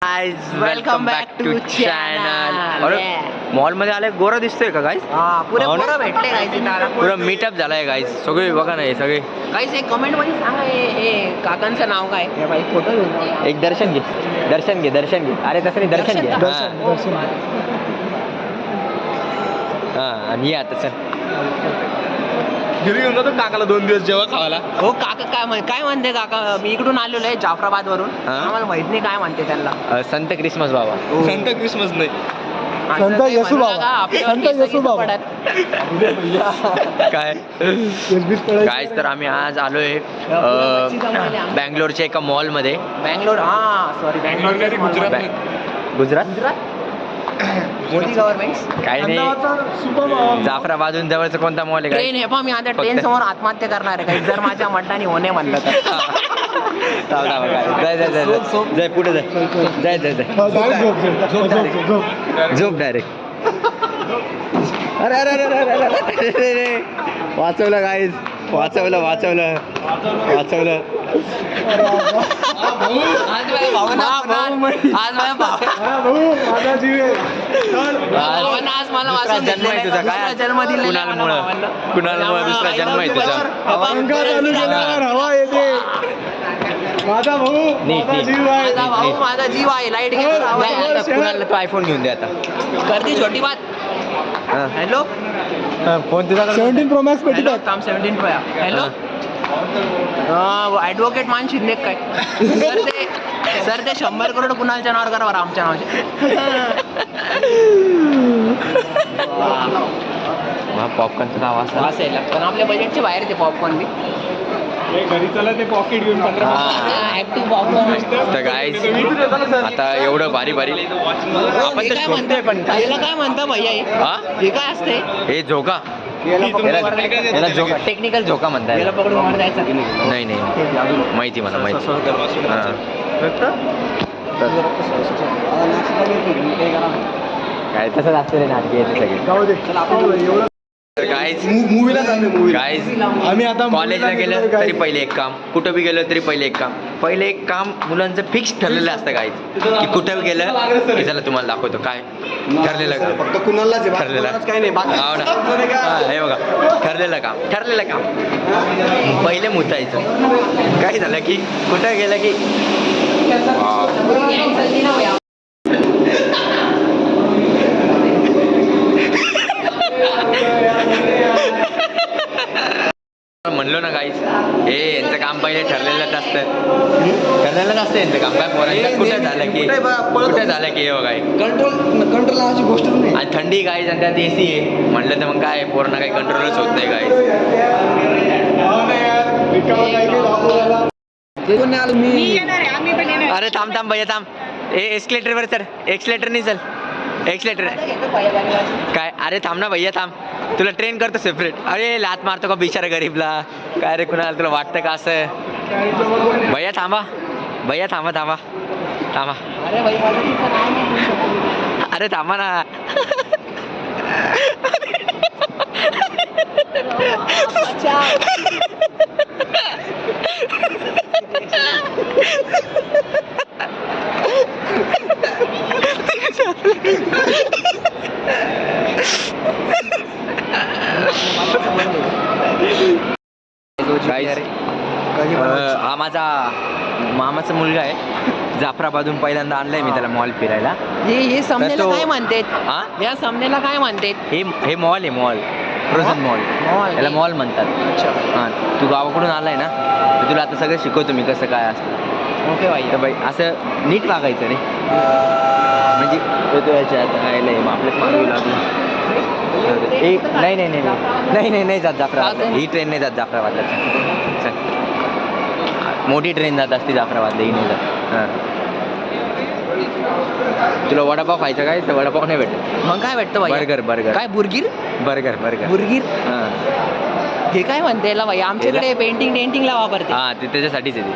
Welcome back to channel. अरे mall मध्ये आले गोरा दिसतोय का गाईस? पुरे पोरं भेटले गाईस. पुरा मीटअप झालाय गाईस. सगळे बघा ना, हे सगळे गाईस एक कमेंट मध्ये सांगा हे काकांचं नाव काय? हे बाई फोटो घेऊन एक दर्शन घे. अरे तसं नाही, दर्शन घे. हा आणि आता चल घरी घेऊन जातो काकाला 2 दिवस जेव्हा खावायला. हो काका काय म्हणते काका? मी इकडून आलेलो आहे जाफराबाद वरून. आम्हाला माहित नाही काय म्हणते त्यांना. संत क्रिसमस बाबा. संत क्रिसमस नाही, संत येसू बाबा. संत येसू बाबा. काय गाईस, तर आम्ही आज आलोय बँगलोरच्या एका मॉल मध्ये. बँगलोर गुजरात मोदी गव्हर्नमेंट. काही नाही, जाफराबादून जवळचा कोणता मॉल आहे? ट्रेन हे पण मी आता ट्रेन समोर आत्महत्या करणार आहे जर माझ्या मड्डाने होणे म्हणलं तर. जाय पुढे जाय झोप डायरेक्ट. अरे अरे अरे अरे अरे वाचवलं गाईज, वाचवलं. आज मला वाचून जन्म आहे तुझा. काय जन्म दिला कुणालमुळे दुसरा जन्म आहे तुझा. हवा येते. माझा भाऊ माझा जीव आहे. लाईट कुणाला तो आयफोन घेऊन दे आता. करती छोटी बात. हॅलो फोन तुझा 17 Pro Max पेटी टाक. काम 17 Pro. हॅलो ॲडव्होकेट मान शिंदे काय? सर ते 100 करोड कुणालच्या नावावर करा बरं, आमच्या नावाचे. पॉपकॉर्नचा नाव असं असेल पण आपल्या बजेटच्या बाहेर ते पॉपकॉर्न बी. घरी चला ते पॉकेट घेऊन 15 ऍक्टिव्ह पॉपकॉर्न. तर गाईज आता एवढं भारी आपण तर शोधतोय पण याला काय म्हणता भैया हे काय असते? हे झोका, याला झोका, टेक्निकल झोका म्हणतात. याला पकडून वर जायचं. नाही माहिती मला माहिती. काय तसंच असतं रे, नाटके येते सगळे. गाईज आम्ही आता कॉलेजला गेलं तरी पहिले एक काम, कुठं बी गेलं तरी पहिले एक काम मुलांचं फिक्स ठरलेलं असतं गाईज, की कुठं गेलं की चला तुम्हाला दाखवतो. काय ठरलेलं काम? फक्त कुणाला ठरलेलं काही नाही. हो ना. हे बघा, ठरलेलं काम पहिले मुतायचं. काय झालं की कुठं गेलं की म्हणलो ना गाईस, यांचं काम पहिले ठरलेलंच असतं यांचं काम. काय पोरांचं कुठं झालं की हे बघा कंट्रोल नावाची गोष्टच नाही. आणि थंडी गाईज आणि त्यात AC आहे म्हटलं तर मग काय पोरांना काही कंट्रोलच होत नाही गाईज. अरे थांब भैया थांब. एक्सलेटर वर सर, एक्सलेटर नाही चल. एक्सलेटर काय? अरे थांब ना भैया थांब, तुला ट्रेन करतो सेपरेट. अरे लात मारतो का बिचारा गरीबला? काय रे कुणाला तुला वाटतं का असं? भैया थांबा अरे थांबा ना. हा माझा मामाचा मुलगा आहे. जाफराबादून पहिल्यांदा आणलंय मी त्याला मॉल फिरायला. हे समजेला काय म्हणते? हा, या समजेला काय म्हणते? हे मॉल फ्रोझन मॉल, याला मॉल म्हणतात. हां, तू गावाकडून आलाय ना, तर तुला आता सगळं शिकवतो मी कसं काय असतं. ओके भाई. तर बाई असं नीट वागायचं रे, म्हणजे तो याच्या आता काय लय आपल्याच मागवी लागली. नाही जात जाफराबाद. ही ट्रेन नाही जात जाफराबादला. चल, मोठी ट्रेन जात असते जाफराबादला, ही नाही जात. हां, तुला वडापाव खायचा काय? तर वडापाव नाही भेटत. मग काय भेटतं भाई? बर्गर काय? बुर्गीर. हां, हे काय म्हणते याला भाई? आमच्याकडे पेंटिंगला वापरते. हां, ते त्याच्यासाठीच आहे ते.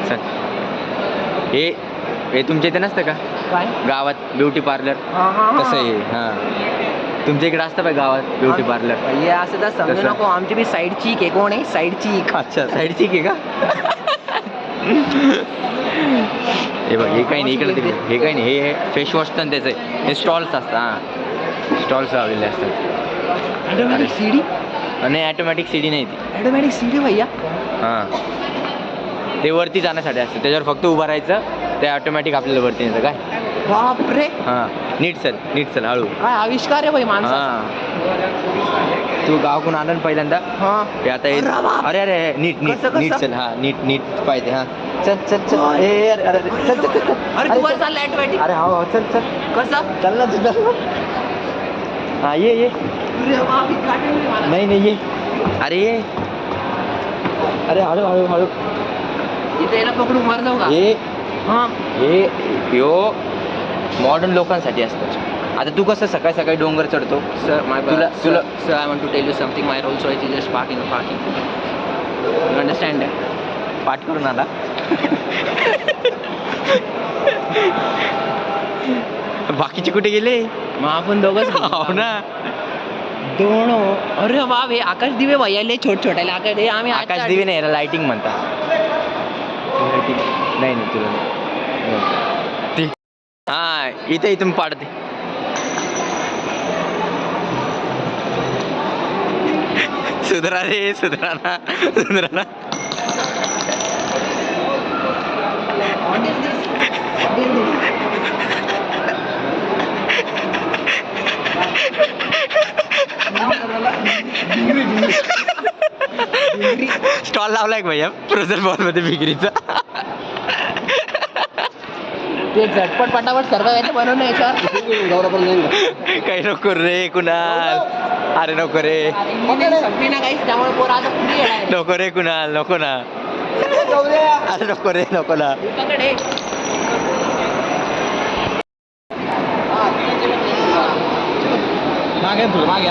चल हे तुमच्या इथे नसतं का काय गावात ब्युटी पार्लर? तसं आहे. हां, तुमच्या इकडे असतं पाहिजे गावात ब्युटी पार्लर? हे असं तर समजू नको, आमची बी साईड चीक आहे. कोण आहे साईड चीक? अच्छा, साईड चीक आहे का? हे बघ हे काही नाही इकडे तिकडे हे काही नाही हे फेस वॉश तर त्याचं आहे हे स्टॉल्स असतात हां स्टॉल्स लावलेले असतात ऑटोमॅटिक सीडी आणि ॲटोमॅटिक सीडी नाही ती ऑटोमॅटिक सीडी भैया हां ते वरती जाण्यासाठी असतं त्याच्यावर फक्त उभं राहायचं ते ऑटोमॅटिक आपल्याला वरती येतं काय बापरे हां नीट चल हळू काय आविष्कार आहे भाई माणसा हां तू गावाकडून आला ना पहिल्यांदा हा हे आता अरे वा. अरे नीट कसं? चल हां नीट पाहिजे हां चल ए अरे चल अरे तू वर चालला ऑटोमॅटिक अरे हो चल कसं चल ना तुझं हां ये अरे बाप, इतका time नाही मला. नाही ये अरे ये अरे हळू इथे याला पकडून वर जाऊ का ये हा यो मॉडर्न लोकांसाठी असतं आता तू कसं सकाळी डोंगर चढतो सर माय तुला- तुला- sir I want to tell you something my Rolls Royce is just parking you understand पाठ करून आला बाकीचे कुठे गेले मग आपण दोघंच हो ना दोन अरे बाप हे आकाश दिवे भैया लय छोटे आकाश हे आम्ही आकाश दिवे नाही याला लाइटिंग म्हणतात लाइटिंग नाही तुला नाही हा इथून पाडते सुधरा ना स्टॉल लावलाय का भैया फ्रोझन बॉल मध्ये बिक्रीचा ते झटपट पटापट सर्व याचं बनवणं याच्यावर काही नको रे कुणाल अरे नको रे संपली ना काहीच त्यामुळे पोरं आता पुढे येणार नको रे कुणाल नको ना अरे नको ना पकडे मागे तुला मागे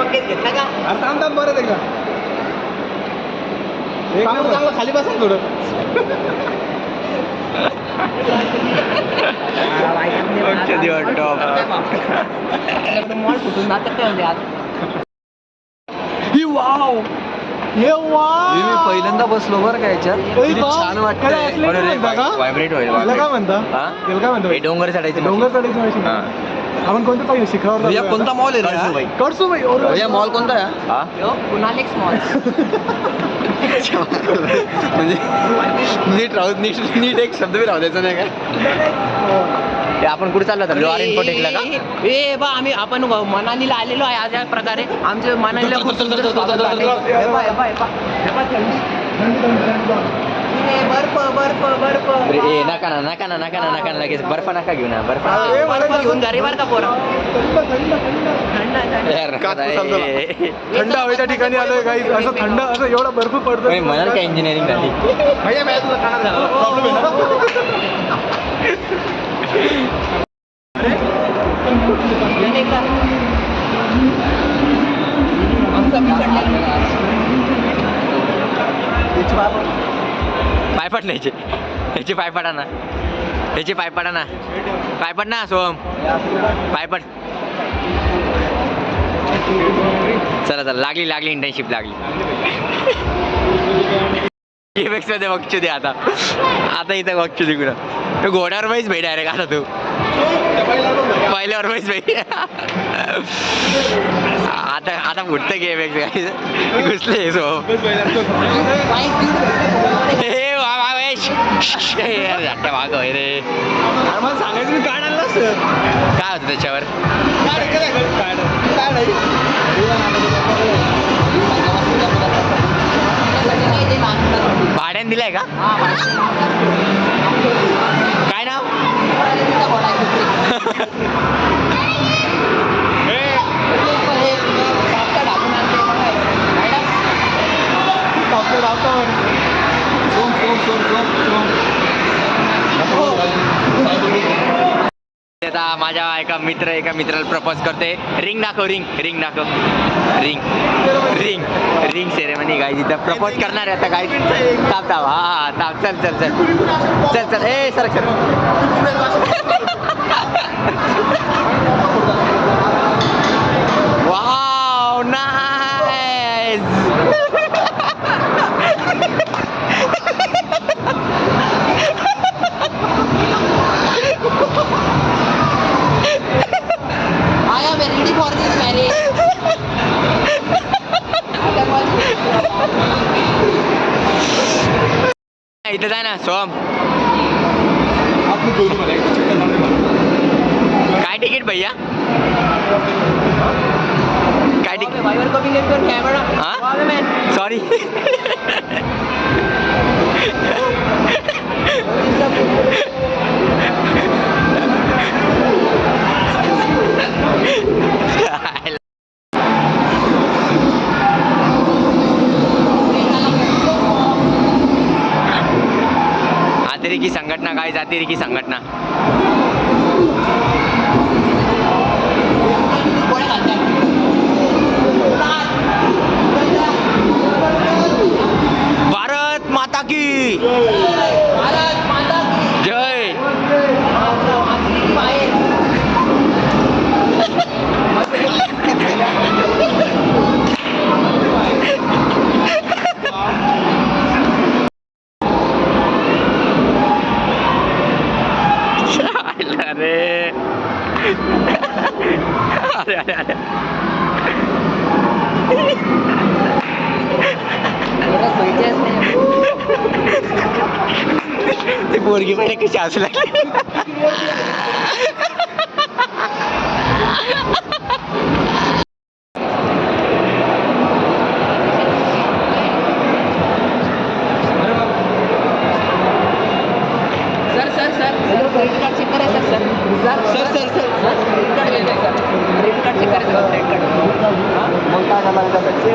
थांब बरं एकदा चांगलं खाली बसा थोडं मॉल फुटून जातात काय म्हणजे आज हे वाव मी पहिल्यांदा बसलो बरं का याच्यात किती छान वाटतंय व्हायब्रेट होईल त्याला काय म्हणता हा? त्याला काय म्हणतो हे डोंगर चढायचं डोंगर चढायची मशीन हा. आपण कोणतं पाहिजे शिखरावर भैया जाऊया? कोणता मॉल आहे कळसूबाई. रे कडसूबाई भैया मॉल कोणता आहे हा? कुणाल एक स्मॉल म्हणजे नीट एक शब्द बी राहू द्यायचा नाही का ते आपण कुठे चाललो होतो लोअर इन्फोटेकला का ए बा आम्ही आपण मनालीला आलेलो आहे अशा प्रकारे आमचे मनालीला खूप सुंदर स्वागत झाले. हे बा, हे बा, हे बा. हे बा, थंडी. ए, बर्फ अरे ए नका ना लगेच बर्फ नका घेऊ ना बर्फ हा, नका. ए, बर्फ घेऊन घरी बर का पोरा थंड यार, का नका तू समजा? ए. थंड हवेच्या ठिकाणी आलोय काही असं थंड असं एवढा बर्फ पडतो ओय, म्हणाल काय इंजिनिअरिंग झाली भैया मी तुला कानात घाला प्रॉब्लेम आहे पाय पड ना ह्याचे पाय पडा ना पाय पड ना सोहम पाय पड चला लागली इंटर्नशिप लागली केबेक्स मध्ये बघू दे आता इथं बघू दे कुठं तो घोड्यावर बैस भाई डायरेक्ट आता तू पहिल्यावर बैस भाई आता फुटतं केबेक्स घुसले सोहम हे वा यार झाट्या मागं होय रे मला सांगायचं मी कार्ड आणलं सर काय होतं त्याच्यावर भाड्याने दिलाय का काय नाव आता माझ्या एका मित्राला प्रपोज करते. रिंग दाखव, रिंग दाखव, रिंग सेरेमनी गाईज. इथं प्रपोज करणार आहे आता गाईज. थांब हा थांब, चल ए sir wow nice. I am ready for this marriage. इथं जाय ना सोम. काय तिकीट भैया, काय तिकीट? हाँ सॉरी. अतिरेकी संघटना काय, अतिरेकी संघटना. भारत माता की जय. अरे ते पोरगी पण कशी असू लागली.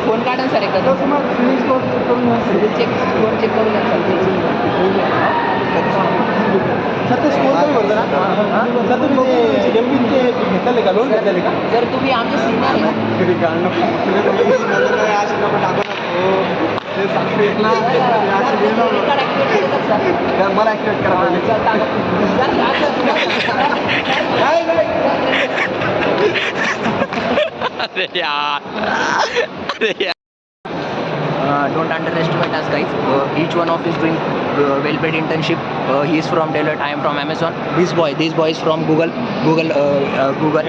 फोन काढा सर एकदा. चेक करून सर ते स्कोर कमी होतं ना. सर तुम्ही एमपीचे घेतलेले का, लोन घेतलेले का? जर तुम्ही आमचे सिनियर आहे ना, कधी का मला ऍक्टिवेट करा. अरे यार, अरे यार. don't underestimate us guys. Each one of is doing well paid internship. He is from Deloitte, I am from Amazon. This boy is from Google,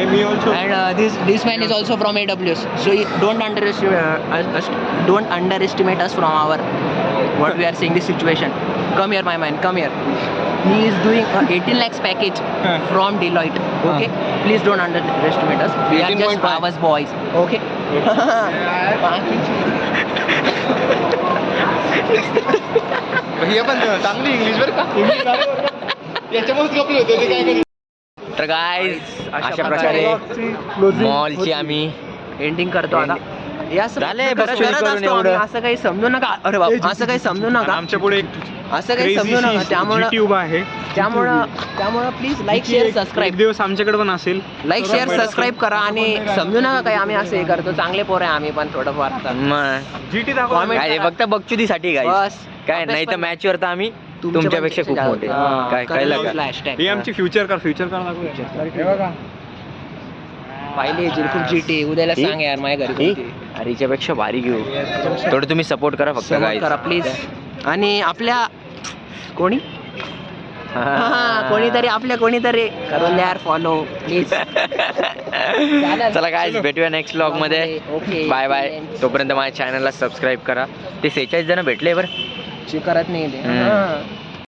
And me also. and this man is also from AWS. So don't underestimate us from our what we are seeing this situation. Come here my man, come here. He is doing 18 lakhs package from Deloitte. Okay, please don't underestimate us. We are just 18.5. Bhavas boys. Okay. भैया पण चांगली English बरं का. याच्यामुळेच गपले होते ते. काय तर गाईज अशा प्रकारे मॉलची आम्ही एंडिंग करतो आता. या झाले, बकचोदी करून एवढं. असं काही समजू नका. अरे बाबा, असं काही समजू नका. आमच्या पुढे एक असं काही समजू नका. GT उभा आहे. त्यामुळं प्लीज लाईक शेअर एक सबस्क्राईब, दिवस आमच्याकडे पण असेल. लाईक शेअर सबस्क्राईब करा. आणि समजू नका काही आम्ही असं हे करतो. चांगले पोर आहे आम्ही पण थोडंफार आता. मग जीटी दाखवा. Comment काय करा. फक्त बकचुदीसाठी काय बस काय नाही तर मॅचवर तर आम्ही तुमच्यापेक्षा खूप मोठे. काय कळलं का? ही आमची फ्युचर कार दाखवूया. पाहिले खूप जीटी उद्याला सांग यार माझ्या घरी कोणती. अरे हिच्यापेक्षा भारी घेऊ. थोडं तुम्ही सपोर्ट करा फक्त Support काय करा प्लीज. आणि आपल्या कोणीतरी कोणीतरी करून द्या फॉलो प्लीज. चला काय भेटूया नेक्स्ट व्लॉग मध्ये. Okay bye bye. तोपर्यंत माझ्या चॅनलला सबस्क्राईब करा. ते 46 जण भेटले बरं. करत नाही ते. हम्म.